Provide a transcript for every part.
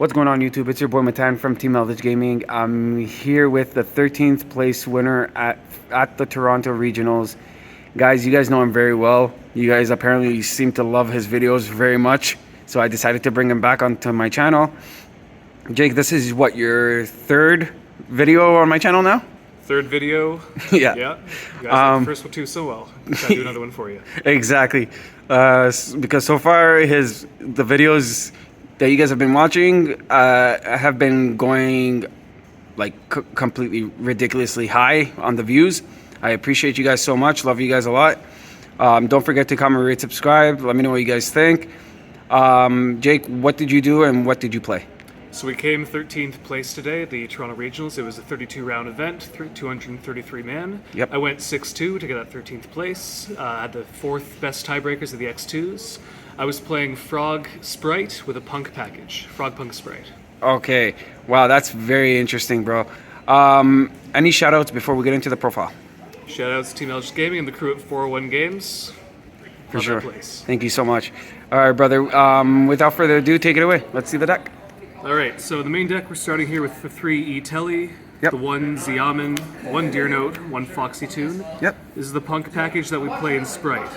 What's going on, YouTube? It's your boy Matan from Team Eldritch Gaming. I'm here with the 13th place winner at the Toronto Regionals. Guys, you guys know him very well. You guys apparently seem to love his videos very much, so I decided to bring him back onto my channel. Jake, this is what, your third video on my channel now? Third video. Yeah. Yeah. You guys did the first one too so well. I'll do another one for you. Exactly. Because so far the videos that you guys have been watching have been going like completely ridiculously high on the views. I appreciate you guys so much. Love you guys a lot. Don't forget to comment, rate, subscribe. Let me know what you guys think. Jake, what did you do and what did you play? So we came 13th place today at the Toronto Regionals. It was a 32-round event, 233 man. Yep. I went 6-2 to get that 13th place. Had the fourth best tiebreakers of the X2s. I was playing Frog Spright with a P.U.N.K package. Frog P.U.N.K Spright. Okay. Wow, that's very interesting, bro. Any shout-outs before we get into the profile? Shoutouts to Team Eldritch Gaming and the crew at 401 Games. For Love sure. that place. Thank you so much. All right, brother. Without further ado, take it away. Let's see the deck. All right, so the main deck, we're starting here with the 3 E-Telly, Yep. the 1 Xiamen, 1 Deer Note, 1 Foxy Tune. Yep. This is the P.U.N.K package that we play in Spright.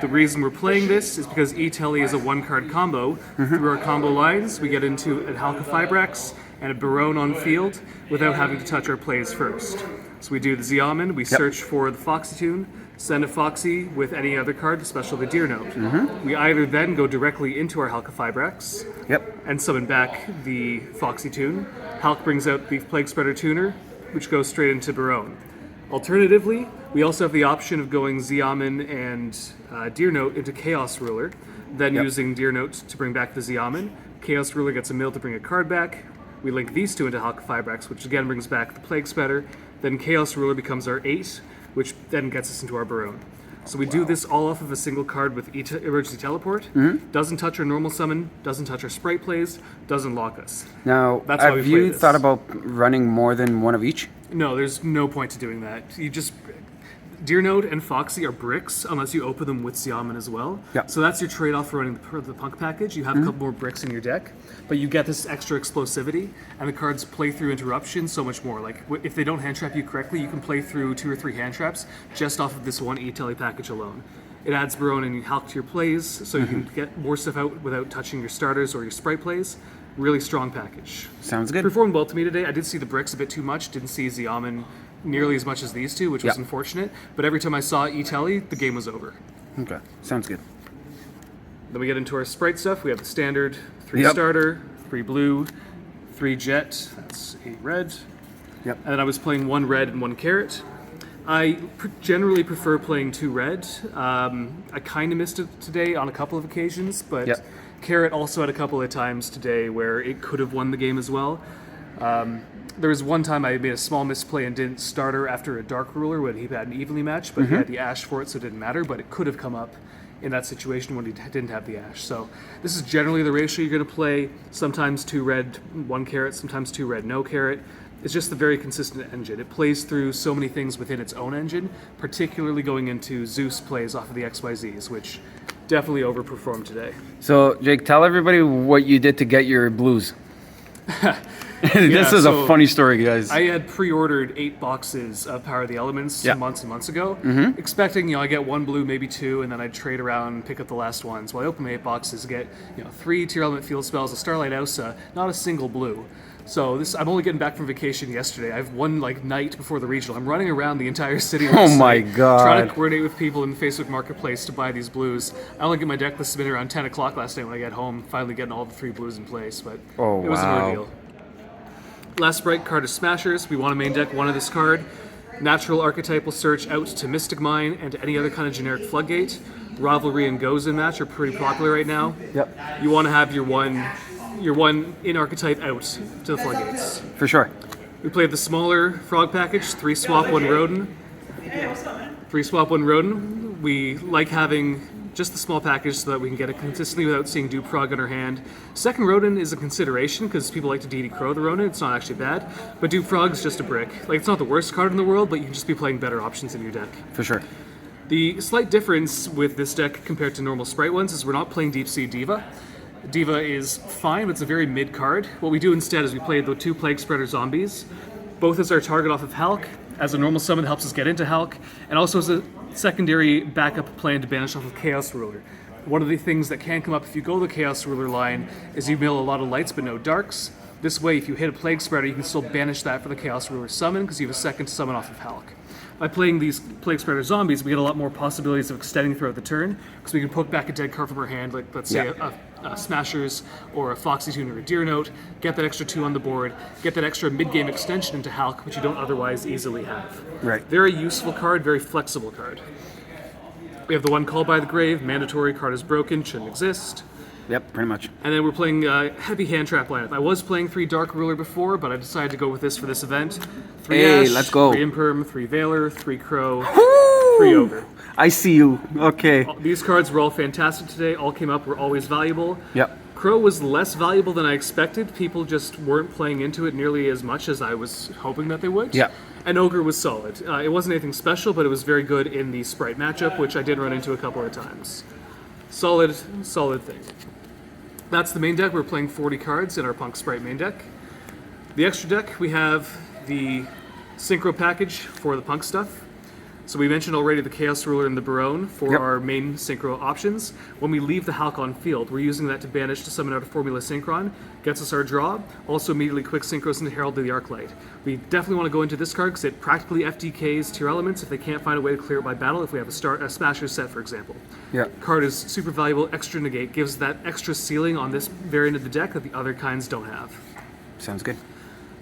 The reason we're playing this is because E-Telly is a 1-card combo. Through our combo lines, we get into a Halka Fibrax and a Barone on field without having to touch our plays first. So we do the Xiamen, we search for the Foxy Tune, send a Foxy with any other card, especially the Deer Note. We either then go directly into our Halka Fibrax and summon back the Foxy Tune. Halk brings out the Plague Spreader Tuner, which goes straight into Barone. Alternatively, we also have the option of going Xiamen and Deer Note into Chaos Ruler, then using Deer Note to bring back the Xiamen. Chaos Ruler gets a mill to bring a card back. We link these two into Halka Fibrax, which again brings back the Plague Spreader. Then Chaos Ruler becomes our 8, which then gets us into our Barone. So we do this all off of a single card with Emergency Teleport. Doesn't touch our normal summon, doesn't touch our Spright plays, doesn't lock us. Now, That's why we have play you this. thought about running more than one of each? No, there's no point to doing that. You just... Deer Note and Foxy are bricks unless you open them with Xiamen as well. Yeah. So that's your trade-off for running the P.U.N.K package. You have a couple more bricks in your deck, but you get this extra explosivity, and the cards play through interruption so much more. Like, if they don't hand trap you correctly, you can play through 2 or 3 hand traps just off of this one E-Telly package alone. It adds Barone and Halk to your plays, so you can get more stuff out without touching your starters or your Spright plays. Really strong package. Sounds good. Performed well to me today. I did see the bricks a bit too much. Didn't see Xiamen nearly as much as these two, which was unfortunate. But every time I saw E-Telly, the game was over. Okay, sounds good. Then we get into our Spright stuff. We have the standard 3 starter, 3 blue, 3 jet. That's 8 red. Yep. And then I was playing 1 red and 1 carrot. I generally prefer playing 2 red. I kind of missed it today on a couple of occasions, but carrot also had a couple of times today where it could have won the game as well. There was one time I made a small misplay and didn't starter after a Dark Ruler when he had an evenly match, but he had the Ash for it, so it didn't matter, but it could have come up in that situation when he didn't have the Ash. So this is generally the ratio you're going to play. Sometimes 2 red, 1 carrot, sometimes 2 red, no carrot. It's just a very consistent engine. It plays through so many things within its own engine, particularly going into Zeus plays off of the XYZs, which definitely overperformed today. So, Jake, tell everybody what you did to get your blues. This is a funny story, guys. I had pre-ordered 8 boxes of Power of the Elements months and months ago, expecting, I get 1 blue, maybe 2, and then I'd trade around and pick up the last ones. Well, I opened my 8 boxes, get 3 Tier Element Field Spells, a Starlight Ousa, not a single blue. So I'm only getting back from vacation yesterday. I have one night before the regional. I'm running around the entire city. Oh my god! Trying to coordinate with people in the Facebook Marketplace to buy these blues. I only get my deck list submitted around 10 o'clock last night when I get home. Finally getting all the 3 blues in place, but it was an ordeal. Last Spright card is Smashers. We want to main deck 1 of this card. Natural Archetypal Search out to Mystic Mine and to any other kind of generic Floodgate. Rivalry and Gozen match are pretty popular right now. Yep. You want to have your one in archetype out to the Floodgates. For sure. We played the smaller Frog package, 3 swap 1 Rodent. 3 swap 1 Rodent. We like having just the small package so that we can get it consistently without seeing Dupe Frog in our hand. Second Rodent is a consideration because people like to DD Crow the Rodent. It's not actually bad, but Dupe Frog's just a brick. It's not the worst card in the world, but you can just be playing better options in your deck. For sure. The slight difference with this deck compared to normal Spright ones is we're not playing Deep Sea Diva. Diva is fine, but it's a very mid card. What we do instead is we play the 2 Plague Spreader zombies, both as our target off of P.U.N.K, as a normal summon that helps us get into P.U.N.K, and also as a secondary backup plan to banish off of Chaos Ruler. One of the things that can come up if you go the Chaos Ruler line is you mill a lot of lights but no darks. This way, if you hit a Plague Spreader, you can still banish that for the Chaos Ruler summon because you have a second to summon off of P.U.N.K. By playing these Plague Spreader zombies, we get a lot more possibilities of extending throughout the turn because we can poke back a dead card from our hand, like let's say a Smashers or a Foxy Tune or a Deer Note, get that extra 2 on the board, get that extra mid-game extension into P.U.N.K, which you don't otherwise easily have. Right. Very useful card, very flexible card. We have the 1 Call by the Grave, mandatory, card is broken, shouldn't exist. Yep, pretty much. And then we're playing heavy hand trap lineup. I was playing 3 Dark Ruler before, but I decided to go with this for this event. 3 Hey, Ash, let's go. 3 Imperm, 3 Veiler, 3 Crow, Woo! 3 Ogre. I see you. Okay. These cards were all fantastic today. All came up, were always valuable. Yep. Crow was less valuable than I expected. People just weren't playing into it nearly as much as I was hoping that they would. Yep. And Ogre was solid. It wasn't anything special, but it was very good in the Spright matchup, which I did run into a couple of times. Solid thing. That's the main deck. We're playing 40 cards in our P.U.N.K Spright main deck. The extra deck, we have the Synchro package for the P.U.N.K stuff. So we mentioned already the Chaos Ruler and the Barone for our main Synchro options. When we leave the P.U.N.K on field, we're using that to banish to summon out a Formula Synchron, gets us our draw, also immediately quick Synchros into Herald of the Arclight. We definitely want to go into this card because it practically FDKs tier elements if they can't find a way to clear it by battle, if we have a Smasher set, for example. Yeah. Card is super valuable, extra negate, gives that extra ceiling on this variant of the deck that the other kinds don't have. Sounds good.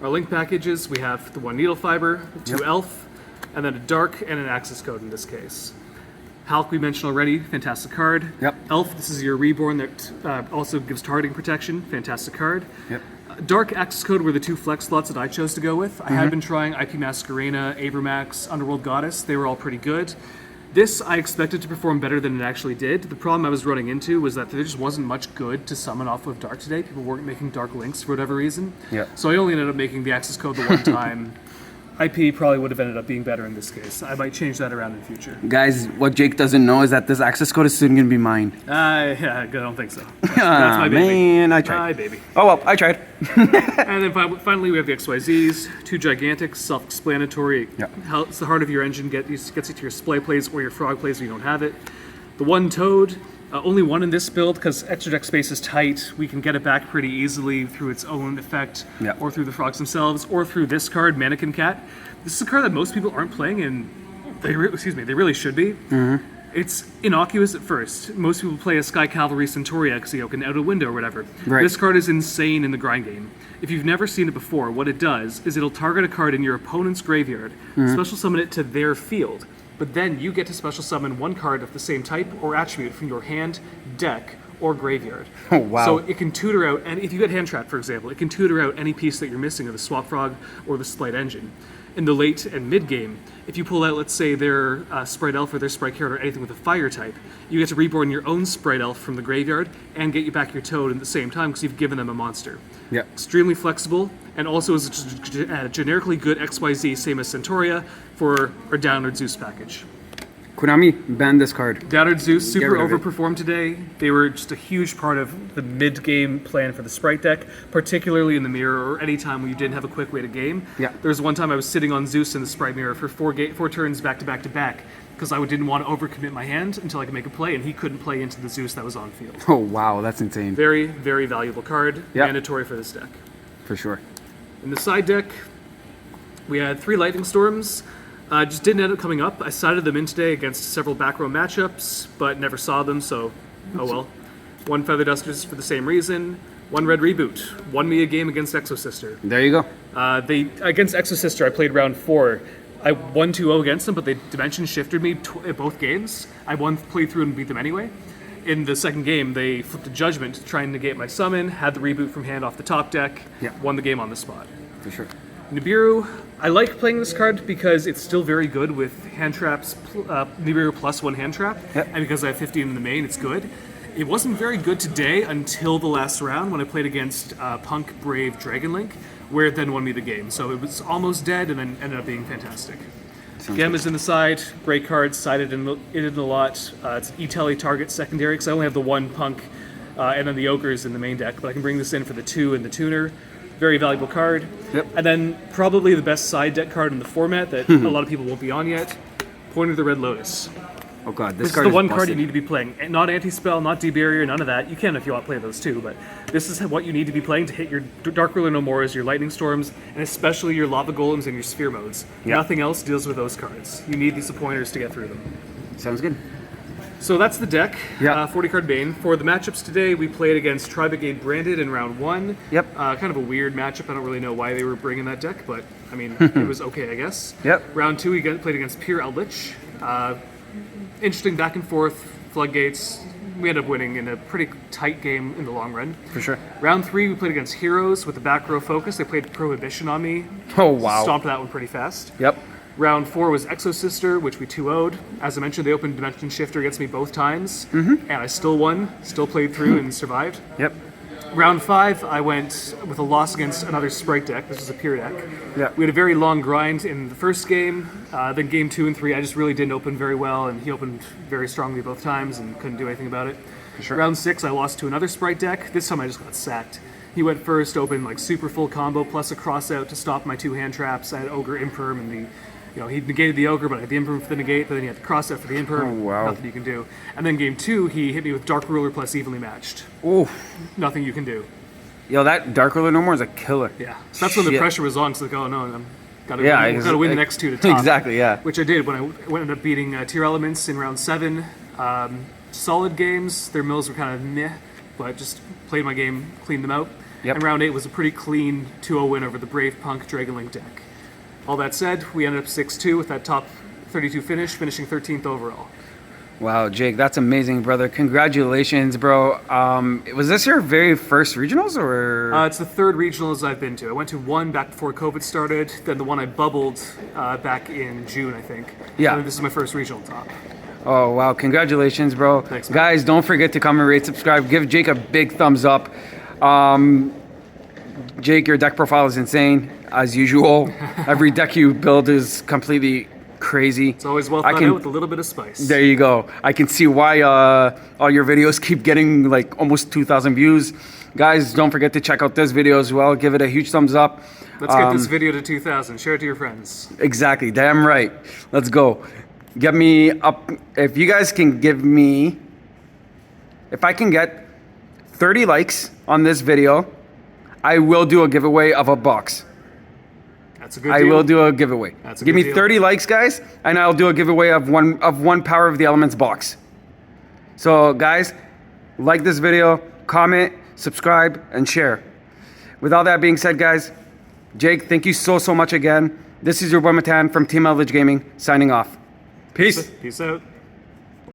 Our link packages, we have the 1 Needle Fiber, the 2 Elf, and then a Dark and an Access Code in this case. P.U.N.K we mentioned already, fantastic card. Yep. Elf, this is your Reborn that also gives targeting protection, fantastic card. Yep. Dark Access Code were the 2 flex slots that I chose to go with. I had been trying IP Masquerena, Abramax, Underworld Goddess, they were all pretty good. This I expected to perform better than it actually did. The problem I was running into was that there just wasn't much good to summon off of Dark today. People weren't making Dark Links for whatever reason. Yeah. So I only ended up making the Access Code the one time. IP probably would have ended up being better in this case. I might change that around in the future. Guys, what Jake doesn't know is that this access code is soon going to be mine. Yeah, I don't think so. That's my baby. Man, I tried. My baby. Oh well, I tried. And then finally we have the XYZs, 2 Gigantics, self-explanatory. Yeah. It's the heart of your engine, gets you to your Splay plays or your Frog plays if you don't have it. The 1 Toad, only 1 in this build because extra deck space is tight. We can get it back pretty easily through its own effect, or through the frogs themselves, or through this card, Mannequin Cat. This is a card that most people aren't playing, and they really should be. It's innocuous at first. Most people play a Sky Cavalry Centauria because you can out a window or whatever. Right. This card is insane in the grind game. If you've never seen it before, what it does is it'll target a card in your opponent's graveyard, special summon it to their field, but then you get to special summon 1 card of the same type or attribute from your hand, deck, or graveyard. Oh, wow. So it can tutor out, and if you get hand trapped, for example, it can tutor out any piece that you're missing of the Swap Frog or the Slight Engine. In the late and mid game, if you pull out, let's say, their Spright Elf or their Spright Carrot or anything with a fire type, you get to reborn your own Spright Elf from the graveyard and get you back your Toad at the same time because you've given them a monster. Yeah. Extremely flexible, and also is a generically good XYZ, same as Centauria, for our Downward Zeus package. Konami, ban this card. Downward Zeus, super rid of it. overperformed today. They were just a huge part of the mid-game plan for the Spright deck, particularly in the mirror or any time when you didn't have a quick way to game. Yeah. There was one time I was sitting on Zeus in the Spright mirror for 4 turns back to back to back because I didn't want to overcommit my hand until I could make a play, and he couldn't play into the Zeus that was on field. Oh wow, that's insane. Very, very valuable card. Yep. Mandatory for this deck. For sure. In the side deck, we had 3 Lightning Storms. Just didn't end up coming up. I sided them in today against several back row matchups, but never saw them, so oh well. 1 Feather Dusters for the same reason. 1 Red Reboot. Won me a game against Exosister. There you go. Against Exosister, I played round 4. I won 2-0 against them, but they dimension shifted me both games. I played through and beat them anyway. In the second game, they flipped a Judgment to try and negate my summon, had the reboot from hand off the top deck, won the game on the spot. For sure. Nibiru, I like playing this card because it's still very good with hand traps, Nibiru plus 1 hand trap, and because I have 15 in the main, it's good. It wasn't very good today until the last round when I played against P.U.N.K Brave Dragon Link, where it then won me the game. So it was almost dead and then ended up being fantastic. Gemma's in the side, great card, sided in a lot. It's an E-Telly target secondary because I only have the 1 P.U.N.K and then the ogres in the main deck. But I can bring this in for the 2 and the tuner. Very valuable card. Yep. And then probably the best side deck card in the format that a lot of people won't be on yet. Point of the Red Lotus. Oh god, This is the one card you need to be playing. Not anti-spell, not debarrier, none of that. You can if you want to play those too, but this is what you need to be playing to hit your Dark Ruler No More's, your Lightning Storms, and especially your Lava Golems and your Sphere Modes. Yep. Nothing else deals with those cards. You need these pointers to get through them. Sounds good. So that's the deck. Yeah. 40 card Bane. For the matchups today, we played against Tri-Brigade Branded in round 1. Yep. Kind of a weird matchup. I don't really know why they were bringing that deck, but I mean, it was okay, I guess. Yep. Round 2, we played against Pure Eldritch. Interesting back and forth, floodgates. We ended up winning in a pretty tight game in the long run. For sure. Round 3, we played against Heroes with the back row focus. They played Prohibition on me. Oh wow. Stomped that one pretty fast. Yep. Round 4 was Exosister, which we 2-0'd. As I mentioned, they opened Dimension Shifter against me both times, and I still won, still played through and survived. Yep. Round 5, I went with a loss against another Spright deck. This was a pure deck. Yeah. We had a very long grind in the first game. Then game 2 and 3, I just really didn't open very well, and he opened very strongly both times and couldn't do anything about it. Sure. Round 6, I lost to another Spright deck. This time I just got sacked. He went first, opened like super full combo plus a cross out to stop my 2 hand traps. I had Ogre Imperm and he negated the Ogre, but I had the Imperm for the negate, but then he had the cross out for the Imperm. Oh, wow. Nothing you can do. And then game 2, he hit me with Dark Ruler plus Evenly Matched. Oof. Nothing you can do. Yo, that Dark Ruler No More is a killer. Yeah. So that's when the Shit. pressure was on. It's like, oh no, I'm gotta win the next 2 to top. Exactly, yeah. Which I did when I ended up beating Tier Elements in round 7. Solid games. Their mills were kind of meh, but just played my game, cleaned them out. Yep. And round 8 was a pretty clean 2-0 win over the Brave Punk Dragonlink deck. All that said, we ended up 6-2 with that top 32 finish, finishing 13th overall. Wow, Jake, that's amazing, brother. Congratulations, bro. Was this your very first regionals, or? It's the 3rd regionals I've been to. I went to one back before COVID started, then the one I bubbled back in June, I think. Yeah. And this is my first regional top. Oh, wow. Congratulations, bro. Thanks, man. Guys, don't forget to comment, rate, subscribe. Give Jake a big thumbs up. Jake, your deck profile is insane, as usual. Every deck you build is completely crazy. It's always well thought out with a little bit of spice. There you go. I can see why all your videos keep getting like almost 2,000 views. Guys, don't forget to check out this video as well. Give it a huge thumbs up. Let's get this video to 2,000. Share it to your friends. Exactly. Damn right. Let's go. Get me up. If you guys can give me, if I can get 30 likes on this video, I will do a giveaway of a box. That's a good I deal. will do a giveaway. That's a Give good me deal. 30 likes, guys, and I'll do a giveaway of one Power of the Elements box. So, guys, like this video, comment, subscribe, and share. With all that being said, guys, Jake, thank you so much again. This is your boy Matan from Team Eldritch Gaming, signing off. Peace. Peace out.